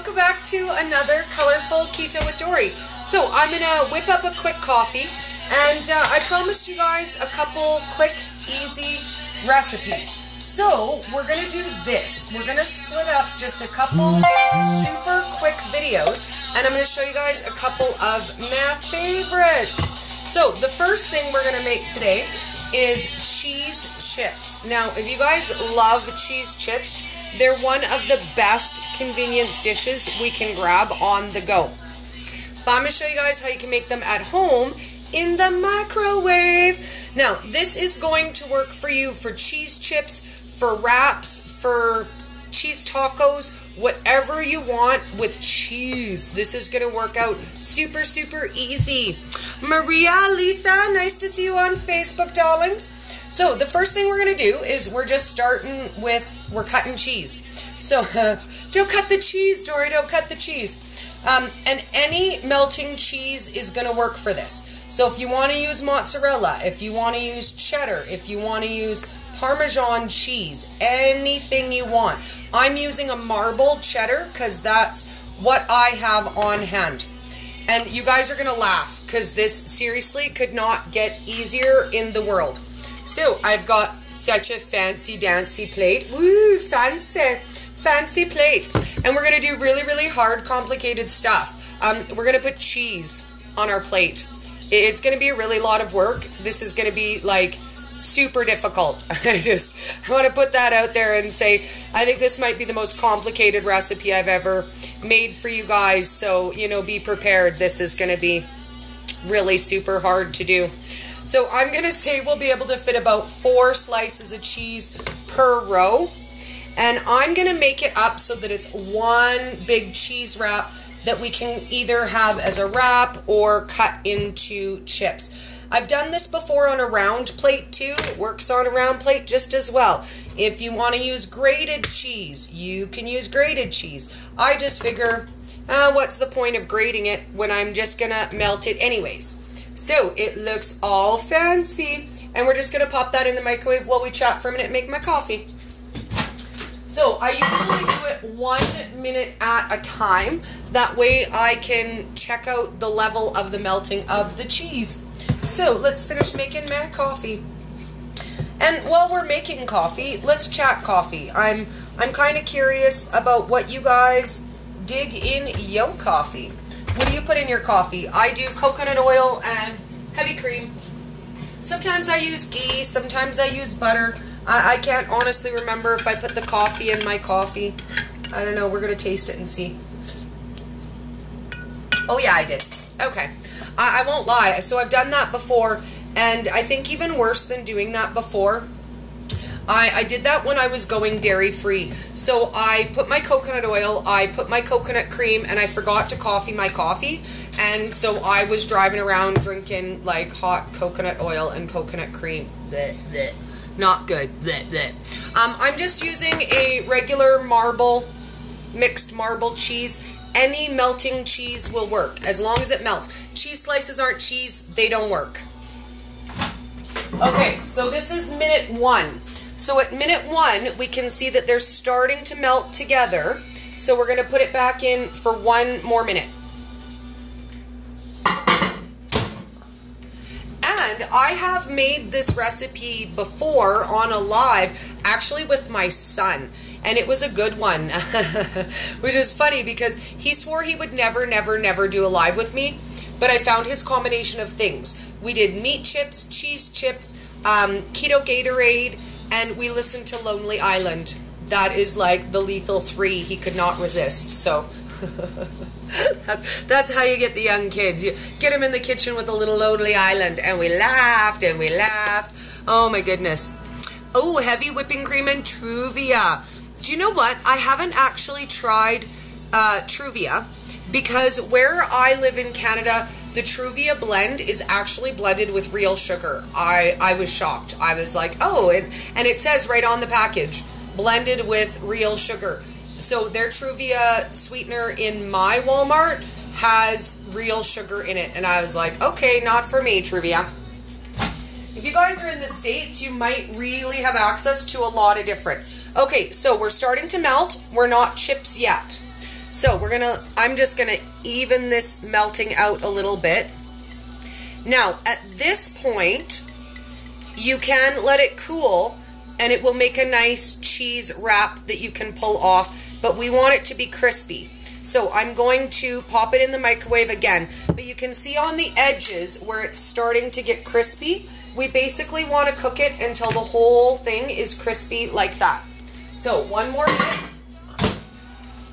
welcome back to another Colorful Keto with Dory. So I'm gonna whip up a quick coffee, and I promised you guys a couple quick, easy recipes. So we're gonna do this. We're gonna split up just a couple super quick videos, and I'm gonna show you guys a couple of my favorites. So the first thing we're gonna make today is cheese chips. Now, if you guys love cheese chips, they're one of the best convenience dishes we can grab on the go. But I'm going to show you guys how you can make them at home in the microwave. Now, this is going to work for you for cheese chips, for wraps, for cheese tacos, whatever you want with cheese. This is going to work out super, super easy. Maria, Lisa, nice to see you on Facebook, darlings. So the first thing we're going to do is we're just starting with, we're cutting cheese. So don't cut the cheese, Dory, don't cut the cheese. And any melting cheese is going to work for this. So if you want to use mozzarella, if you want to use cheddar, if you want to use Parmesan cheese, anything you want. I'm using a marble cheddar because that's what I have on hand. And you guys are going to laugh because this seriously could not get easier in the world. So I've got such a fancy dancy plate. Woo, fancy plate. And we're going to do really, really hard, complicated stuff. We're going to put cheese on our plate. It's going to be a really lot of work. This is going to be like super difficult. I want to put that out there and say, I think this might be the most complicated recipe I've ever made for you guys. So, you know, be prepared. This is going to be really super hard to do. So I'm going to say we'll be able to fit about 4 slices of cheese per row. And I'm going to make it up so that it's one big cheese wrap that we can either have as a wrap or cut into chips. I've done this before on a round plate too. It works on a round plate just as well. If you want to use grated cheese, you can use grated cheese. I just figure, what's the point of grating it when I'm just going to melt it anyways? So it looks all fancy, and we're just going to pop that in the microwave while we chat for a minute and make my coffee. So I usually do it 1 minute at a time. That way I can check out the level of the melting of the cheese. So let's finish making my coffee. And while we're making coffee, let's chat coffee. I'm kind of curious about what you guys dig in your coffee. What do you put in your coffee? I do coconut oil and heavy cream. Sometimes I use ghee, sometimes I use butter. I can't honestly remember if I put the coffee in my coffee. I don't know, we're going to taste it and see. Oh yeah, I did. Okay. I won't lie. So I've done that before, and I think even worse than doing that before, I did that when I was going dairy-free. So I put my coconut oil, I put my coconut cream, and I forgot to coffee my coffee. And so I was driving around drinking like hot coconut oil and coconut cream. Blech, blech. Not good. Blech, blech. I'm just using a regular mixed marble cheese. Any melting cheese will work as long as it melts. Cheese slices aren't cheese, they don't work. Okay, so this is minute 1. So at minute 1, we can see that they're starting to melt together. So we're going to put it back in for 1 more minute. And I have made this recipe before on a live, actually with my son. And it was a good one, which is funny because he swore he would never do a live with me. But I found his combination of things. We did meat chips, cheese chips, keto Gatorade, and we listened to Lonely Island. That is like the lethal 3 he could not resist. So that's how you get the young kids. You get them in the kitchen with a little Lonely Island, and we laughed and we laughed. Oh my goodness. Oh, heavy whipping cream and Truvia. Do you know what? I haven't actually tried Truvia because where I live in Canada, the Truvia blend is actually blended with real sugar. I was shocked. I was like, oh, and it says right on the package, blended with real sugar. So their Truvia sweetener in my Walmart has real sugar in it. And I was like, okay, not for me, Truvia. If you guys are in the States, you might really have access to a lot of different. Okay, so we're starting to melt. We're not chips yet. So I'm just gonna even this melting out a little bit. Now, at this point, you can let it cool and it will make a nice cheese wrap that you can pull off, but we want it to be crispy. So I'm going to pop it in the microwave again, but you can see on the edges where it's starting to get crispy. We basically want to cook it until the whole thing is crispy like that. So 1 more minute.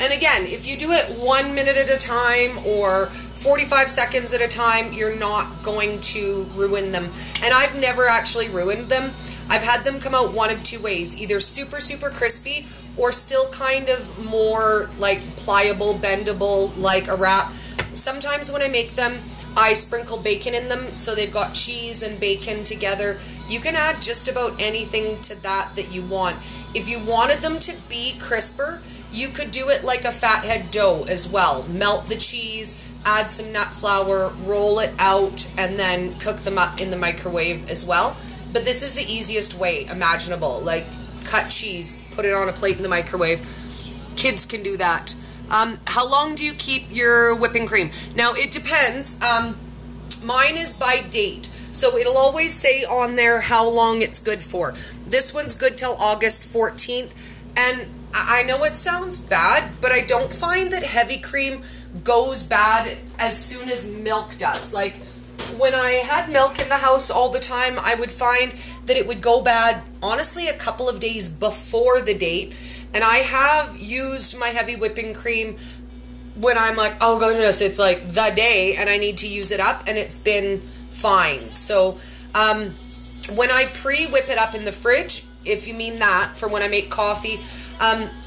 And again, if you do it 1 minute at a time or 45 seconds at a time, you're not going to ruin them. And I've never actually ruined them. I've had them come out one of 2 ways, either super, super crispy or still kind of more like pliable, bendable, like a wrap. Sometimes when I make them, I sprinkle bacon in them, so they've got cheese and bacon together. You can add just about anything to that you want. If you wanted them to be crisper, you could do it like a fathead dough as well. Melt the cheese, add some nut flour, roll it out, and then cook them up in the microwave as well. But this is the easiest way imaginable. Like, cut cheese, put it on a plate in the microwave. Kids can do that. How long do you keep your whipping cream? Now, it depends. Mine is by date, so it'll always say on there how long it's good for. This one's good till August 14th, and I know it sounds bad, but I don't find that heavy cream goes bad as soon as milk does. Like, when I had milk in the house all the time, I would find that it would go bad, honestly, a couple of days before the date. And I have used my heavy whipping cream when I'm like, oh goodness, it's like the day and I need to use it up, and it's been fine. So when I pre-whip it up in the fridge, if you mean that, for when I make coffee,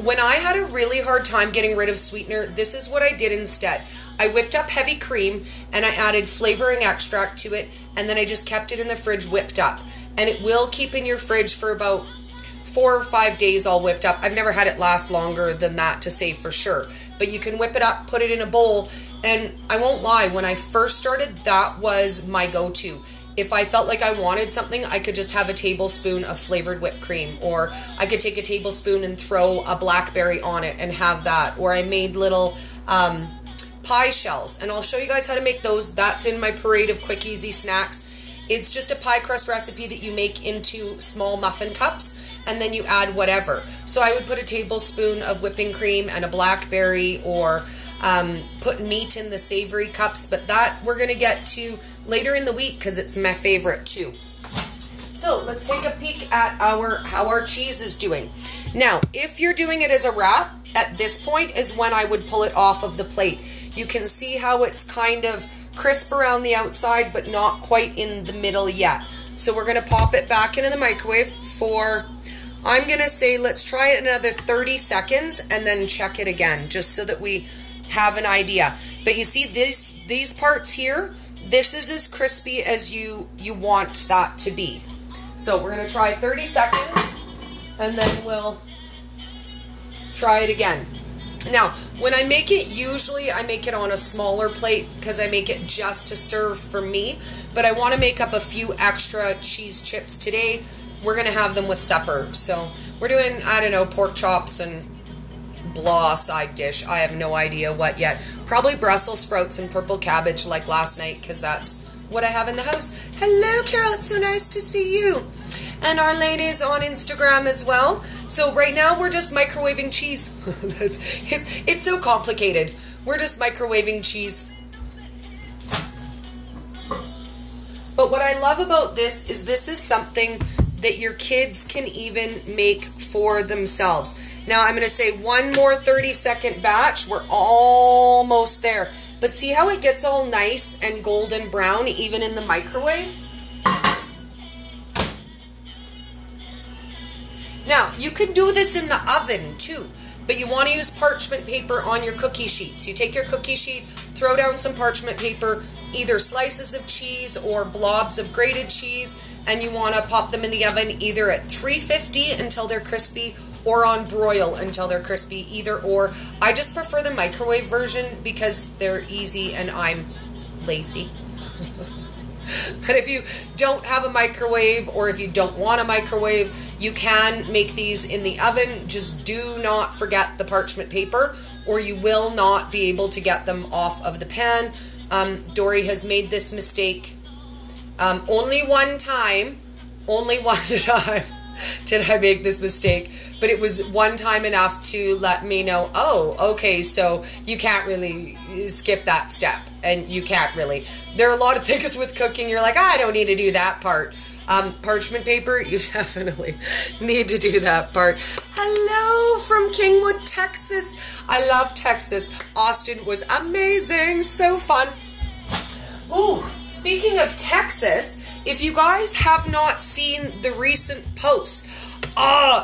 when I had a really hard time getting rid of sweetener, this is what I did instead. I whipped up heavy cream and I added flavoring extract to it, and then I just kept it in the fridge whipped up. And it will keep in your fridge for about 4 or 5 days all whipped up. I've never had it last longer than that to say for sure. But you can whip it up, put it in a bowl, and I won't lie, when I first started, that was my go-to. If I felt like I wanted something, I could just have a tablespoon of flavored whipped cream, or I could take a tablespoon and throw a blackberry on it and have that. Or I made little pie shells, and I'll show you guys how to make those. That's in my parade of quick, easy snacks. It's just a pie crust recipe that you make into small muffin cups, and then you add whatever. So I would put a tablespoon of whipping cream and a blackberry, or put meat in the savory cups, but that we're going to get to later in the week because it's my favorite too. So let's take a peek at how our cheese is doing. Now, if you're doing it as a wrap, at this point is when I would pull it off of the plate. You can see how it's kind of crisp around the outside, but not quite in the middle yet. So we're going to pop it back into the microwave for, I'm going to say, let's try it another 30 seconds and then check it again, just so that we have an idea. But you see these parts here, this is as crispy as you want that to be. So we're going to try 30 seconds and then we'll try it again. Now, when I make it, usually I make it on a smaller plate because I make it just to serve for me, but I want to make up a few extra cheese chips today. We're going to have them with supper. So we're doing, I don't know, pork chops and blah side dish. I have no idea what yet. Probably Brussels sprouts and purple cabbage like last night because that's what I have in the house. Hello, Carol. It's so nice to see you. And our ladies on Instagram as well. So right now we're just microwaving cheese. It's so complicated. We're just microwaving cheese. But what I love about this is something that your kids can even make for themselves. Now I'm going to say one more 30-second batch. We're almost there. But see how it gets all nice and golden brown even in the microwave? Now, you can do this in the oven too, but you want to use parchment paper on your cookie sheets. You take your cookie sheet, throw down some parchment paper, either slices of cheese or blobs of grated cheese, and you want to pop them in the oven either at 350 until they're crispy or on broil until they're crispy, either or. I just prefer the microwave version because they're easy and I'm lazy. But if you don't have a microwave, or if you don't want a microwave, you can make these in the oven. Just do not forget the parchment paper, or you will not be able to get them off of the pan. Dory has made this mistake only one time did I make this mistake, but it was one time enough to let me know, oh, okay, so you can't really skip that step, and you can't really. There are a lot of things with cooking, you're like, I don't need to do that part. Parchment paper, you definitely need to do that part. Hello from Kingwood, Texas. I love Texas. Austin was amazing, so fun. Ooh, speaking of Texas, if you guys have not seen the recent posts,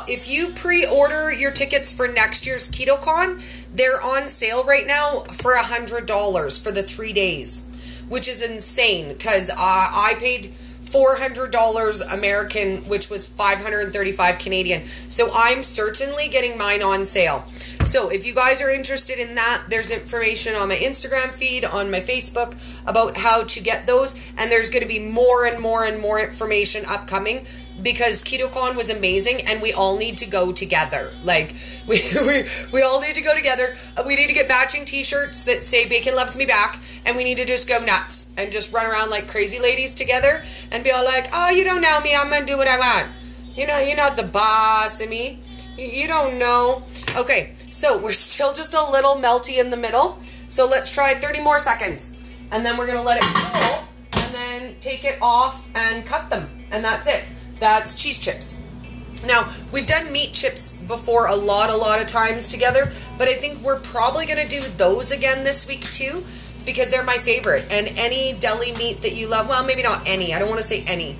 if you pre-order your tickets for next year's KetoCon, they're on sale right now for $100 for the 3 days, which is insane because I paid $400 American, which was $535 Canadian. So I'm certainly getting mine on sale. So if you guys are interested in that, there's information on my Instagram feed, on my Facebook about how to get those. And there's going to be more and more and more information upcoming because KetoCon was amazing and we all need to go together. Like, we all need to go together. We need to get matching t-shirts that say Bacon Loves Me Back. And we need to just go nuts and just run around like crazy ladies together and be all like, oh, you don't know me. I'm going to do what I want. You know, you're not the boss of me. You don't know. Okay, so we're still just a little melty in the middle. So let's try 30 more seconds. And then we're going to let it cool and then take it off and cut them. And that's it. That's cheese chips. Now, we've done meat chips before a lot of times together. But I think we're probably going to do those again this week too, because they're my favorite. And any deli meat that you love, well, maybe not any. I don't want to say any.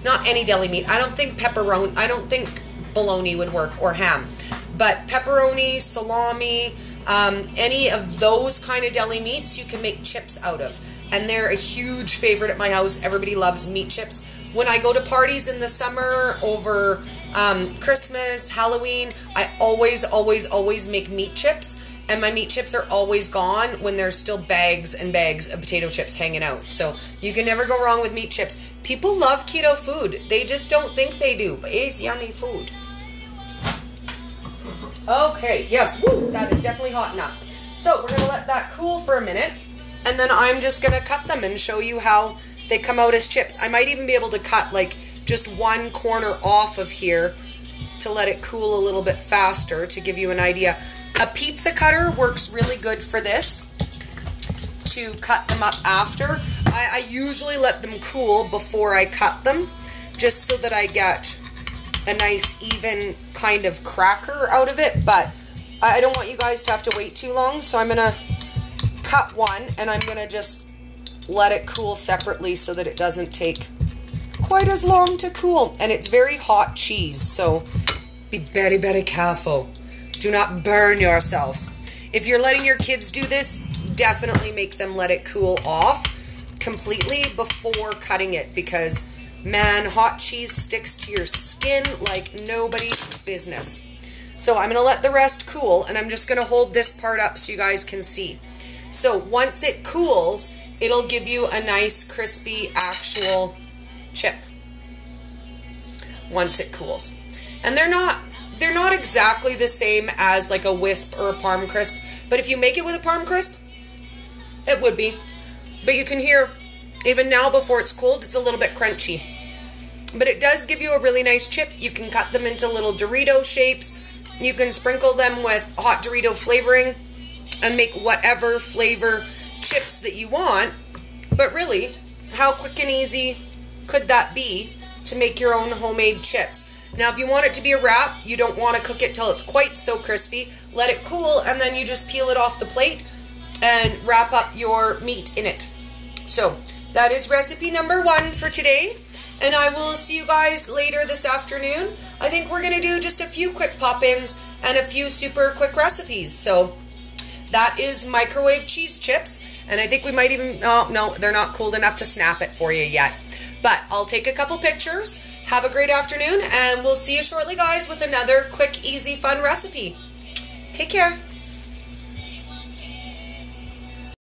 Not any deli meat. I don't think pepperoni, I don't think bologna would work, or ham. But pepperoni, salami, any of those kind of deli meats, you can make chips out of. And they're a huge favorite at my house. Everybody loves meat chips. When I go to parties in the summer over Christmas, Halloween, I always make meat chips. And my meat chips are always gone when there's still bags and bags of potato chips hanging out. So you can never go wrong with meat chips. People love keto food. They just don't think they do. But it's yummy food. Okay, yes, woo, that is definitely hot enough. So we're going to let that cool for a minute. And then I'm just going to cut them and show you how they come out as chips. I might even be able to cut like just one corner off of here to let it cool a little bit faster to give you an idea. A pizza cutter works really good for this, to cut them up after. I usually let them cool before I cut them, just so that I get a nice even kind of cracker out of it, but I don't want you guys to have to wait too long, so I'm going to cut one, and I'm going to just let it cool separately so that it doesn't take quite as long to cool. And it's very hot cheese, so be very, very careful. Do not burn yourself. If you're letting your kids do this, definitely make them let it cool off completely before cutting it, because man, hot cheese sticks to your skin like nobody's business. So I'm going to let the rest cool, and I'm just going to hold this part up so you guys can see. So once it cools, it'll give you a nice crispy actual chip once it cools. And they're not exactly the same as like a Wisp or a Parm Crisp, but if you make it with a Parm Crisp, it would be. But you can hear, even now before it's cooled, it's a little bit crunchy. But it does give you a really nice chip. You can cut them into little Dorito shapes. You can sprinkle them with hot Dorito flavoring and make whatever flavor chips that you want. But really, how quick and easy could that be to make your own homemade chips? Now, if you want it to be a wrap, you don't want to cook it till it's quite so crispy. Let it cool, and then you just peel it off the plate and wrap up your meat in it. So, that is recipe number 1 for today. And I will see you guys later this afternoon. I think we're going to do just a few quick pop-ins and a few super quick recipes. So, that is microwave cheese chips. And I think we might even, oh, no, they're not cooled enough to snap it for you yet. But I'll take a couple pictures. Have a great afternoon, and we'll see you shortly, guys, with another quick, easy, fun recipe. Take care.